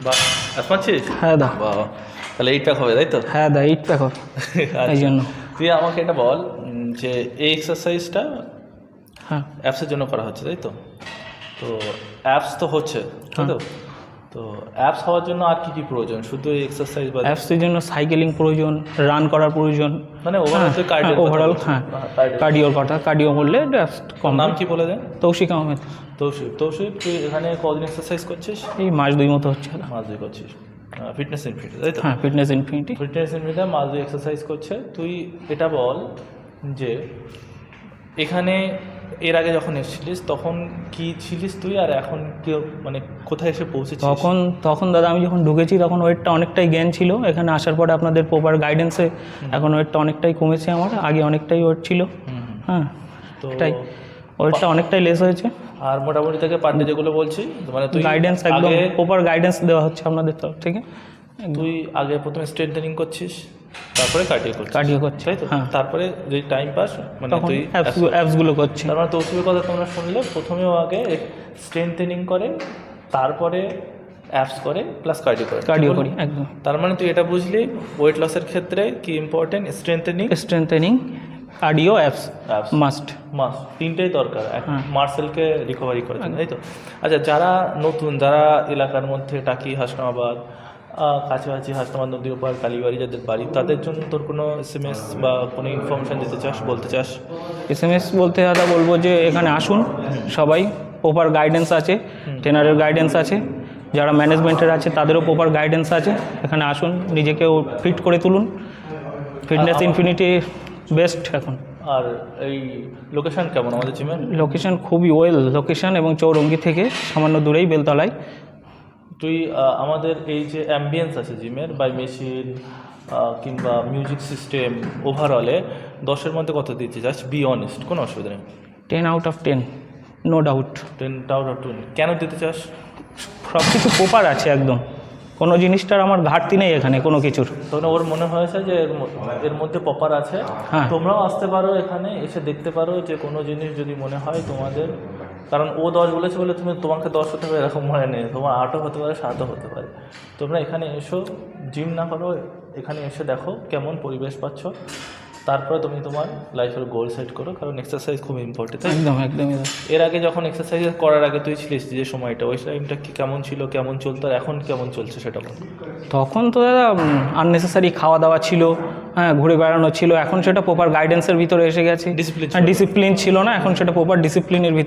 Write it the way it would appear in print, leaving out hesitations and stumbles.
বা অ্যাপস মারছিস? হ্যাঁ দা। বাহ, তাহলে 8 প্যাক হবে তাই তো? হ্যাঁ দা 8 প্যাক হবে এই জন্য। তুই আমাকে এটা বল যে এই এক্সারসাইজটা হ্যাঁ অ্যাপসের জন্য করা হচ্ছে তাই তো? তো অ্যাপস তো হচ্ছে তাই তো? তো অ্যাপস হওয়ার জন্য আর কি কি প্রয়োজন? শুধু এই এক্সারসাইজ বা অ্যাপসের জন্য সাইকেলিং প্রয়োজন, রান করার প্রয়োজন, মানে ওভারঅল তুই কার্ডিও ওভারঅল হ্যাঁ কার্ডিওর কথা, কার্ডিও করলে অ্যাপস কম। নাম কি বলে দেন? তৌশিক আহমেদ। তৌশিফ। তৌশিফ, তুই এখানে কদিন এক্সারসাইজ করছিস? এই মাস 2 মতো হচ্ছে। মাস 2 করছিস। ফিটনেস ইনফিনিটি তাই তো? হ্যাঁ ফিটনেস ইনফিনিটি। ফিটনেস ইনফিনিটি মাস 2 এক্সারসাইজ করছে। তুই এটা বল যে এখানে এর আগে যখন এসেছিলিস তখন কি ছিলিস তুই, আর এখন কি মানে কোথায় এসে পৌঁছেছিস? তখন দাদা আমি যখন ঢুকেছি তখন ওয়েটটা অনেকটাই জ্ঞান ছিল। এখানে আসার পরে আপনাদের প্রপার গাইডেন্সে এখন ওয়েটটা অনেকটাই কমেছে। আমার আগে অনেকটাই ওয়েট ছিল। হ্যাঁ তো এটাই ওয়েটটা অনেকটাই লেস হয়েছে। আর মোটামুটি থেকে পার ডে যেগুলো বলছি মানে তুই গাইডেন্স একদম প্রপার গাইডেন্স দেওয়া হচ্ছে আপনাদের তরফ থেকে। তুই আগে প্রথমে স্ট্রেন্থ ট্রেনিং করছিস, তারপরে কার্ডিও করছিস তাই তো? হ্যাঁ। তারপরে যদি টাইম পাস মানে তখন তুই অ্যাপসগুলো করছি। তার মানে তৌসিফের কথা তোমরা শুনলে, প্রথমেও আগে স্ট্রেন্থ ট্রেনিং করে, তারপরে অ্যাপস করে, প্লাস কার্ডিও করি একদম। তার মানে তুই এটা বুঝলি ওয়েট লসের ক্ষেত্রে কি important? Strength training, cardio, apps must. তিনটেই দরকার মার্সেলকে রিকভারি করার জন্য তাই তো? আচ্ছা, যারা নতুন, যারা এলাকার মধ্যে টাকি, হাসনাবাদ, কাছাকাছি হাসনাবাদ, নদী ওপার, কালীবাড়ি যাদের বাড়ি, তাদের জন্য তোর কোনো SMS বা কোনো ইনফরমেশান দিতে চাস, বলতে চাস? SMS বলতে দাদা বলবো যে এখানে আসুন সবাই, প্রপার গাইডেন্স আছে, ট্রেনারের গাইডেন্স আছে, যারা ম্যানেজমেন্টের আছে তাদেরও প্রপার গাইডেন্স আছে। এখানে আসুন, নিজেকেও ফিট করে তুলুন। ফিটনেস ইনফিনিটি বেস্ট এখন। আর এই লোকেশন কেমন আমাদের জিমের? লোকেশন খুবই ওয়েল লোকেশন, এবং চৌরঙ্গি থেকে সামান্য দূরেই বেলতলায়। তুই আমাদের এই যে অ্যাম্বিয়েন্স আছে জিমের, বাই মেশিন কিংবা মিউজিক সিস্টেম, ওভারঅলে 10-এর মধ্যে কত দিতে চাস? বি অনেস্ট, কোনো অসুবিধা নেই। 10 out of 10 no doubt. 10 out of 10 কেন দিতে চাস? সব কিছু প্রপার আছে একদম, কোনো জিনিসটার আমার ঘাটতি নেই এখানে কোনো কিছুর। তখন ওর মনে হয়েছে যে এর মধ্যে প্রপার আছে। হ্যাঁ। তোমরাও আসতে পারো, এখানে এসে দেখতে পারো যে কোনো জিনিস যদি মনে হয় তোমাদের, কারণ ও 10 বলেছে বলে তোমাকে 10 হতে হবে এরকম মনে নেই, তোমার 8ও হতে পারে, 7ও হতে পারে। তোমরা এখানে এসো, জিম না করো, এখানে এসে দেখো কেমন পরিবেশ পাচ্ছ, তারপরে তুমি তোমার লাইফের গোল সেট করো, কারণ এক্সারসাইজ খুব ইম্পর্টেন্ট। একদম। এর আগে যখন এক্সারসাইজ করার আগে তুই ছিলিস যে সময়টা, ওই টাইমটা কি কেমন ছিল, কেমন চলতো, আর এখন কেমন চলছে সেটা বল। তখন তো দাদা আননেসেসারি খাওয়া দাওয়া ছিল, হ্যাঁ ঘুরে বেড়ানো ছিল। এখন সেটা প্রপার গাইডেন্সের ভিতরে এসে গেছে। ডিসিপ্লিন ছিল না, এখন সেটা প্রপার ডিসিপ্লিনের ভিতরে